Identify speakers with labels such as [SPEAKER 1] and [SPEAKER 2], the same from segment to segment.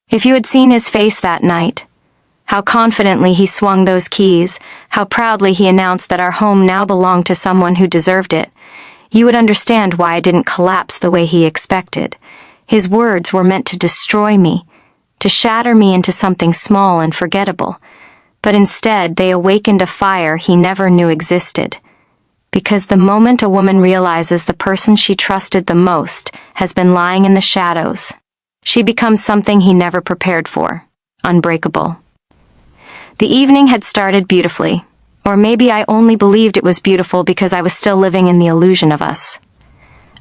[SPEAKER 1] If you had seen his face that night, how confidently he swung those keys, how proudly he announced that our home now belonged to someone who deserved it, you would understand why I didn't collapse the way he expected. His words were meant to destroy me, to shatter me into something small and forgettable, but instead they awakened a fire he never knew existed. Because the moment a woman realizes the person she trusted the most has been lying in the shadows, she becomes something he never prepared for, unbreakable. The evening had started beautifully, or maybe I only believed it was beautiful because I was still living in the illusion of us.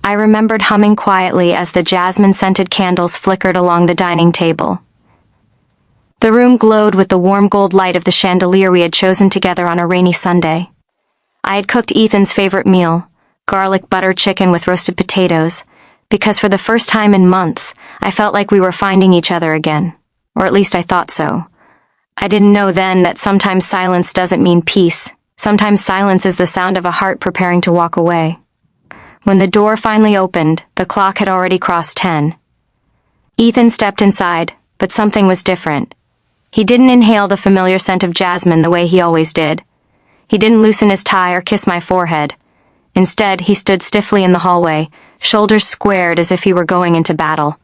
[SPEAKER 1] I remembered humming quietly as the jasmine-scented candles flickered along the dining table. The room glowed with the warm gold light of the chandelier we had chosen together on a rainy Sunday. I had cooked Ethan's favorite meal, garlic butter chicken with roasted potatoes, because for the first time in months, I felt like we were finding each other again, or at least I thought so. I didn't know then that sometimes silence doesn't mean peace. Sometimes silence is the sound of a heart preparing to walk away. When the door finally opened, the clock had already crossed 10. Ethan stepped inside, but something was different. He didn't inhale the familiar scent of jasmine the way he always did. He didn't loosen his tie or kiss my forehead. Instead, he stood stiffly in the hallway, shoulders squared as if he were going into battle.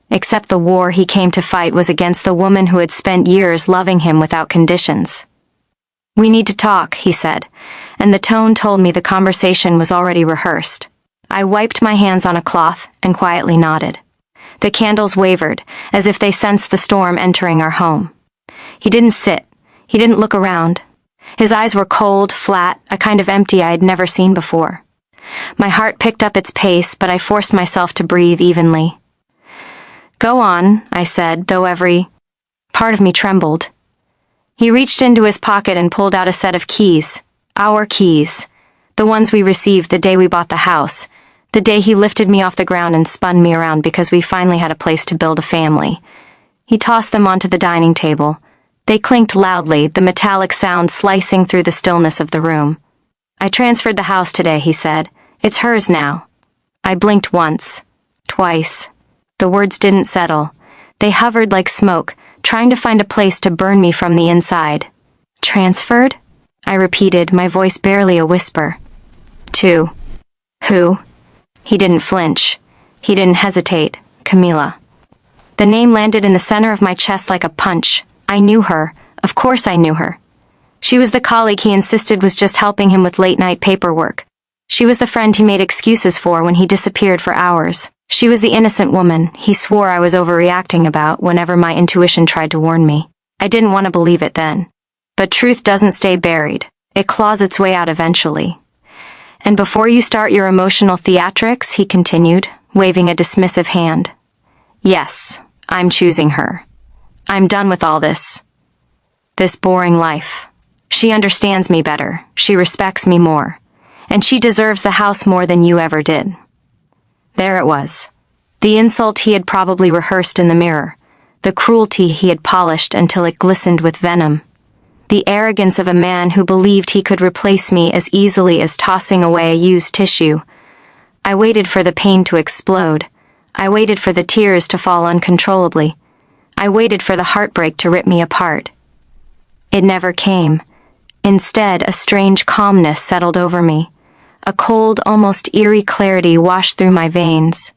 [SPEAKER 1] Except the war he came to fight was against the woman who had spent years loving him without conditions. "We need to talk," he said, and the tone told me the conversation was already rehearsed. I wiped my hands on a cloth and quietly nodded. The candles wavered, as if they sensed the storm entering our home. He didn't sit. He didn't look around. His eyes were cold, flat, a kind of empty I had never seen before. My heart picked up its pace, but I forced myself to breathe evenly. "Go on," I said, though every part of me trembled. He reached into his pocket and pulled out a set of keys. Our keys. The ones we received the day we bought the house. The day he lifted me off the ground and spun me around because we finally had a place to build a family. He tossed them onto the dining table. They clinked loudly, the metallic sound slicing through the stillness of the room. "I transferred the house today," he said. "It's hers now." I blinked once. Twice. The words didn't settle. They hovered like smoke, trying to find a place to burn me from the inside. "Transferred?" I repeated, my voice barely a whisper. "To who?" He didn't flinch. He didn't hesitate. "Camila." The name landed in the center of my chest like a punch. I knew her. Of course I knew her. She was the colleague he insisted was just helping him with late-night paperwork. She was the friend he made excuses for when he disappeared for hours. She was the innocent woman he swore I was overreacting about whenever my intuition tried to warn me. I didn't want to believe it then. But truth doesn't stay buried. It claws its way out eventually. "And before you start your emotional theatrics," he continued, waving a dismissive hand. "Yes, I'm choosing her. I'm done with all this boring life. She understands me better, she respects me more, and she deserves the house more than you ever did." There it was. The insult he had probably rehearsed in the mirror, the cruelty he had polished until it glistened with venom, the arrogance of a man who believed he could replace me as easily as tossing away a used tissue. I waited for the pain to explode. I waited for the tears to fall uncontrollably. I waited for the heartbreak to rip me apart. It never came. Instead, a strange calmness settled over me. A cold, almost eerie clarity washed through my veins.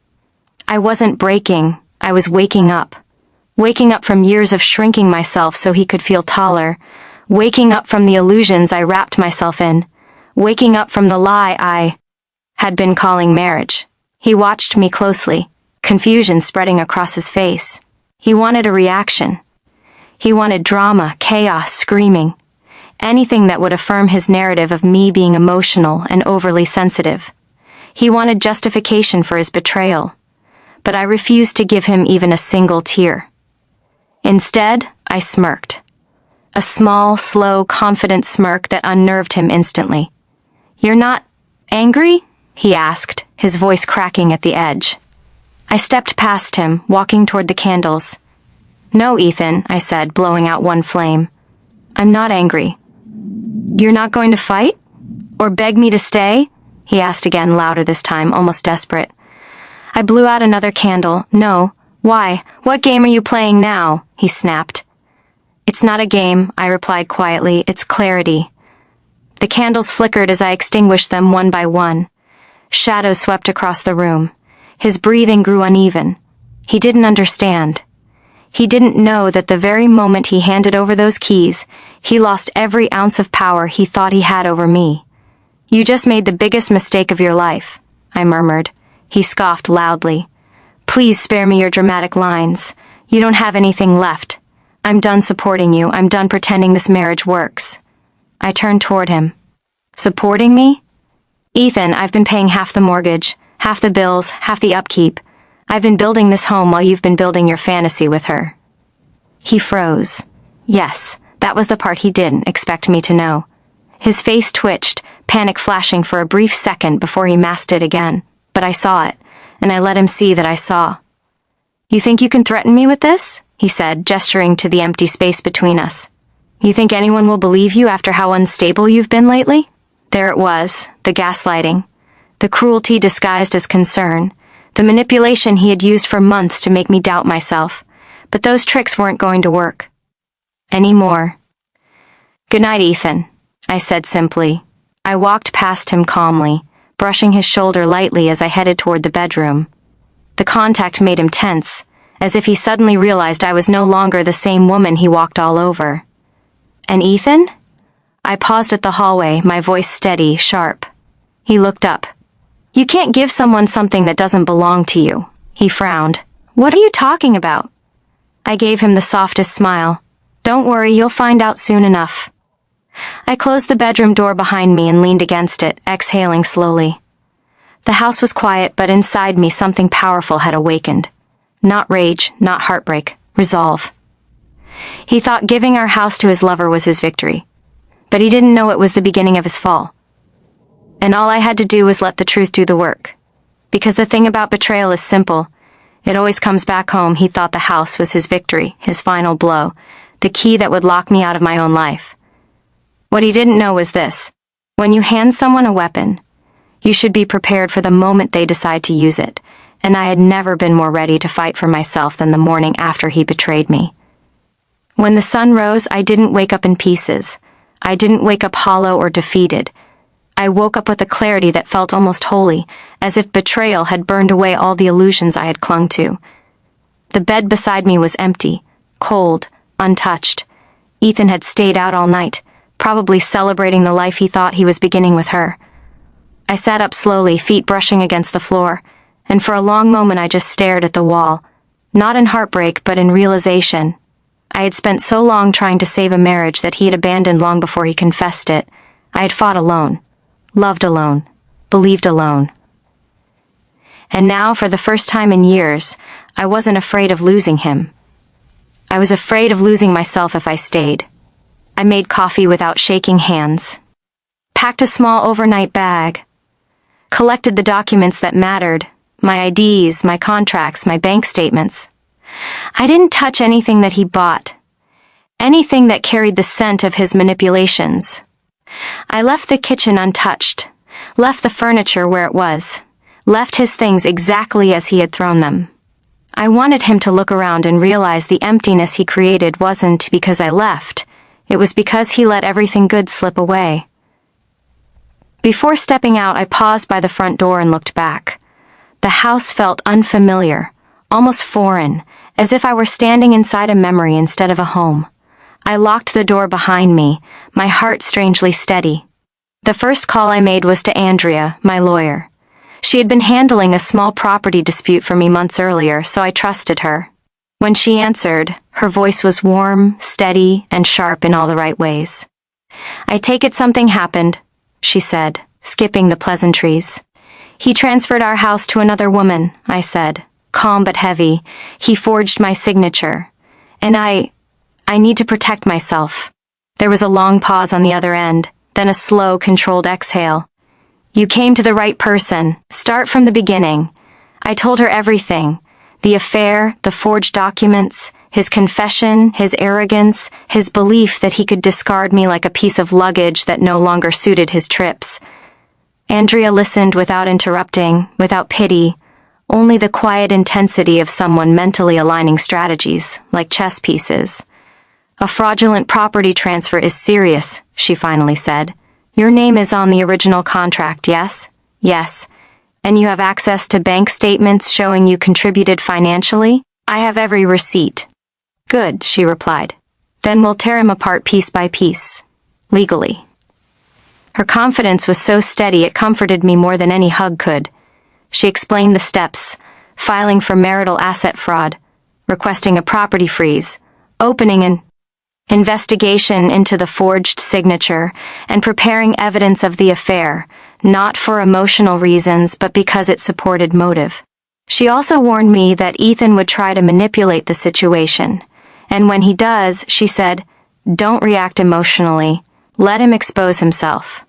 [SPEAKER 1] I wasn't breaking, I was waking up. Waking up from years of shrinking myself so he could feel taller. Waking up from the illusions I wrapped myself in. Waking up from the lie I had been calling marriage. He watched me closely, confusion spreading across his face. He wanted a reaction. He wanted drama, chaos, screaming. Anything that would affirm his narrative of me being emotional and overly sensitive. He wanted justification for his betrayal, but I refused to give him even a single tear. Instead, I smirked. A small, slow, confident smirk that unnerved him instantly. "You're not angry?" he asked, his voice cracking at the edge. I stepped past him, walking toward the candles. "No, Ethan," I said, blowing out one flame. "I'm not angry." "You're not going to fight? Or beg me to stay?" he asked again, louder this time, almost desperate. I blew out another candle. "No, Why, what game are you playing now? He snapped. It's not a game, I replied quietly, it's clarity. The candles flickered as I extinguished them one by one. Shadows swept across the room. His breathing grew uneven. He didn't understand. He didn't know that the very moment he handed over those keys, he lost every ounce of power he thought he had over me. You just made the biggest mistake of your life, I murmured. He scoffed loudly. Please spare me your dramatic lines. You don't have anything left. I'm done supporting you. I'm done pretending this marriage works. I turned toward him. Supporting me? Ethan, I've been paying half the mortgage, half the bills, half the upkeep. I've been building this home while you've been building your fantasy with her. He froze. Yes, that was the part he didn't expect me to know. His face twitched, panic flashing for a brief second before he masked it again. But I saw it, and I let him see that I saw. You think you can threaten me with this? He said, gesturing to the empty space between us. You think anyone will believe you after how unstable you've been lately? There it was, the gaslighting. The cruelty disguised as concern. The manipulation he had used for months to make me doubt myself. But those tricks weren't going to work. Anymore. Good night, Ethan, I said simply. I walked past him calmly, brushing his shoulder lightly as I headed toward the bedroom. The contact made him tense, as if he suddenly realized I was no longer the same woman he walked all over. And Ethan? I paused at the hallway, my voice steady, sharp. He looked up. You can't give someone something that doesn't belong to you. He frowned. What are you talking about? I gave him the softest smile. Don't worry, you'll find out soon enough. I closed the bedroom door behind me and leaned against it, exhaling slowly. The house was quiet, but inside me something powerful had awakened. Not rage, not heartbreak, resolve. He thought giving our house to his lover was his victory. But he didn't know it was the beginning of his fall. And all I had to do was let the truth do the work. Because the thing about betrayal is simple. It always comes back home. He thought the house was his victory, his final blow, the key that would lock me out of my own life. What he didn't know was this. When you hand someone a weapon, you should be prepared for the moment they decide to use it, and I had never been more ready to fight for myself than the morning after he betrayed me. When the sun rose, I didn't wake up in pieces. I didn't wake up hollow or defeated. I woke up with a clarity that felt almost holy, as if betrayal had burned away all the illusions I had clung to. The bed beside me was empty, cold, untouched. Ethan had stayed out all night, probably celebrating the life he thought he was beginning with her. I sat up slowly, feet brushing against the floor, and for a long moment I just stared at the wall, not in heartbreak but in realization. I had spent so long trying to save a marriage that he had abandoned long before he confessed it. I had fought alone, loved alone, believed alone. And now, for the first time in years, I wasn't afraid of losing him. I was afraid of losing myself if I stayed. I made coffee without shaking hands, packed a small overnight bag, collected the documents that mattered, my IDs, my contracts, my bank statements. I didn't touch anything that he bought, anything that carried the scent of his manipulations. I left the kitchen untouched, left the furniture where it was, left his things exactly as he had thrown them. I wanted him to look around and realize the emptiness he created wasn't because I left. It was because he let everything good slip away. Before stepping out, I paused by the front door and looked back. The house felt unfamiliar, almost foreign, as if I were standing inside a memory instead of a home. I locked the door behind me, my heart strangely steady. The first call I made was to Andrea, my lawyer. She had been handling a small property dispute for me months earlier, so I trusted her. When she answered, her voice was warm, steady, and sharp in all the right ways. I take it something happened, she said, skipping the pleasantries. He transferred our house to another woman, I said, calm but heavy. He forged my signature. And I need to protect myself. There was a long pause on the other end, then a slow, controlled exhale. You came to the right person. Start from the beginning. I told her everything. The affair, the forged documents, his confession, his arrogance, his belief that he could discard me like a piece of luggage that no longer suited his trips. Andrea listened without interrupting, without pity, only the quiet intensity of someone mentally aligning strategies, like chess pieces. "A fraudulent property transfer is serious," she finally said. "Your name is on the original contract, yes?" "Yes." "And you have access to bank statements showing you contributed financially?" "I have every receipt." "Good," she replied. "Then we'll tear him apart piece by piece. Legally." Her confidence was so steady it comforted me more than any hug could. She explained the steps: filing for marital asset fraud, requesting a property freeze, opening an investigation into the forged signature, and preparing evidence of the affair, not for emotional reasons but because it supported motive. She also warned me that Ethan would try to manipulate the situation, and when he does, she said, "Don't react emotionally. Let him expose himself."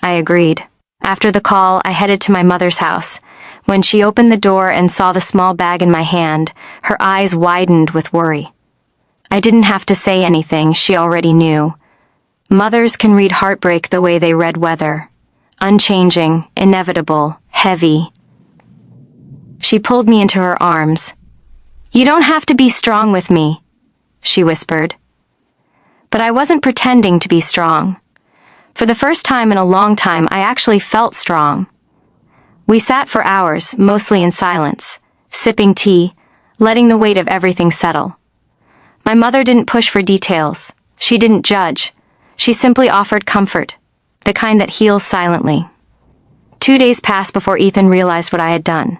[SPEAKER 1] I agreed. After the call, I headed to my mother's house. When she opened the door and saw the small bag in my hand, her eyes widened with worry. I didn't have to say anything, she already knew. Mothers can read heartbreak the way they read weather. Unchanging, inevitable, heavy. She pulled me into her arms. "You don't have to be strong with me," she whispered. But I wasn't pretending to be strong. For the first time in a long time, I actually felt strong. We sat for hours, mostly in silence, sipping tea, letting the weight of everything settle. My mother didn't push for details. She didn't judge. She simply offered comfort, the kind that heals silently. 2 days passed before Ethan realized what I had done.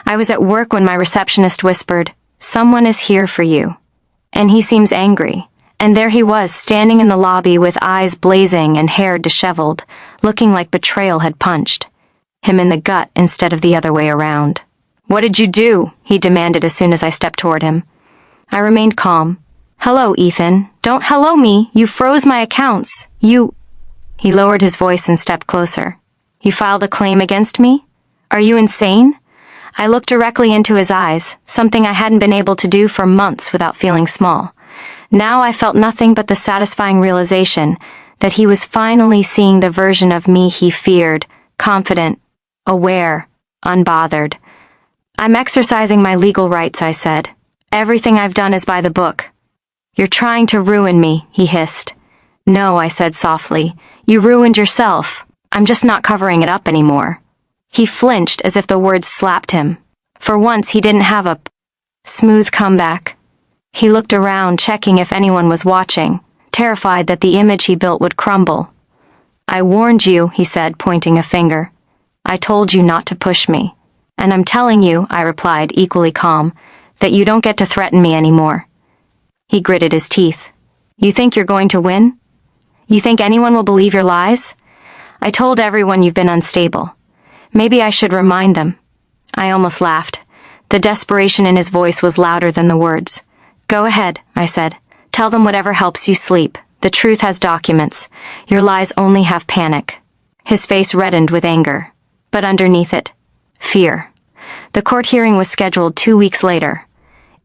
[SPEAKER 1] I was at work when my receptionist whispered, "Someone is here for you." And he seems angry. And there he was, standing in the lobby with eyes blazing and hair disheveled, looking like betrayal had punched him in the gut instead of the other way around. "What did you do?" he demanded as soon as I stepped toward him. I remained calm. "Hello, Ethan. Don't hello me. You froze my accounts. You—" He lowered his voice and stepped closer. "You filed a claim against me? Are you insane?" I looked directly into his eyes, something I hadn't been able to do for months without feeling small. Now I felt nothing but the satisfying realization that he was finally seeing the version of me he feared, confident, aware, unbothered. "I'm exercising my legal rights," I said. "Everything I've done is by the book." "You're trying to ruin me," he hissed. "No," I said softly. "You ruined yourself. I'm just not covering it up anymore." He flinched as if the words slapped him. For once he didn't have a smooth comeback. He looked around, checking if anyone was watching, terrified that the image he built would crumble. "I warned you," he said, pointing a finger. "I told you not to push me. And I'm telling you," I replied, equally calm, "that you don't get to threaten me anymore." He gritted his teeth. "You think you're going to win? You think anyone will believe your lies? I told everyone you've been unstable. Maybe I should remind them." I almost laughed. The desperation in his voice was louder than the words. "Go ahead," I said. "Tell them whatever helps you sleep. The truth has documents. Your lies only have panic." His face reddened with anger. But underneath it, fear. The court hearing was scheduled 2 weeks later.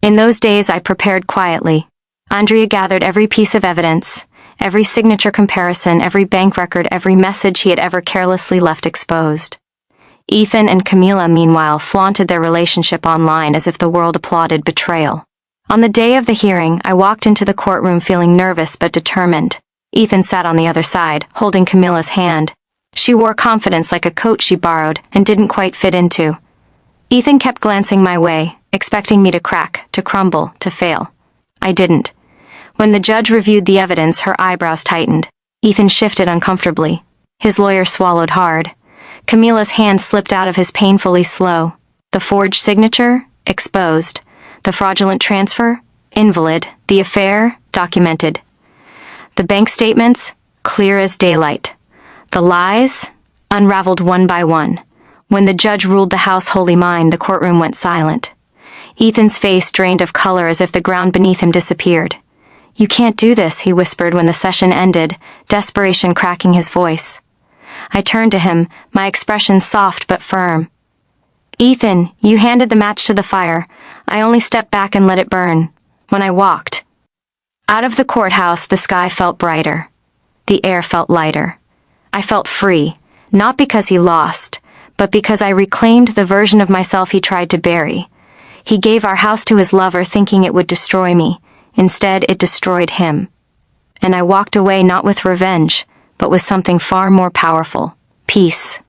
[SPEAKER 1] In those days I prepared quietly. Andrea gathered every piece of evidence, every signature comparison, every bank record, every message he had ever carelessly left exposed. Ethan and Camila, meanwhile, flaunted their relationship online as if the world applauded betrayal. On the day of the hearing, I walked into the courtroom feeling nervous but determined. Ethan sat on the other side, holding Camila's hand. She wore confidence like a coat she borrowed and didn't quite fit into. Ethan kept glancing my way, expecting me to crack, to crumble, to fail. I didn't. When the judge reviewed the evidence, her eyebrows tightened. Ethan shifted uncomfortably. His lawyer swallowed hard. Camila's hand slipped out of his painfully slow. The forged signature? Exposed. The fraudulent transfer? Invalid. The affair? Documented. The bank statements? Clear as daylight. The lies? Unraveled one by one. When the judge ruled the house wholly mine, the courtroom went silent. Ethan's face drained of color as if the ground beneath him disappeared. "You can't do this," he whispered when the session ended, desperation cracking his voice. I turned to him, my expression soft but firm. "Ethan, you handed the match to the fire. I only stepped back and let it burn. When I walked out of the courthouse, the sky felt brighter. The air felt lighter. I felt free, not because he lost, but because I reclaimed the version of myself he tried to bury. He gave our house to his lover thinking it would destroy me. Instead, it destroyed him. And I walked away not with revenge, but with something far more powerful: peace.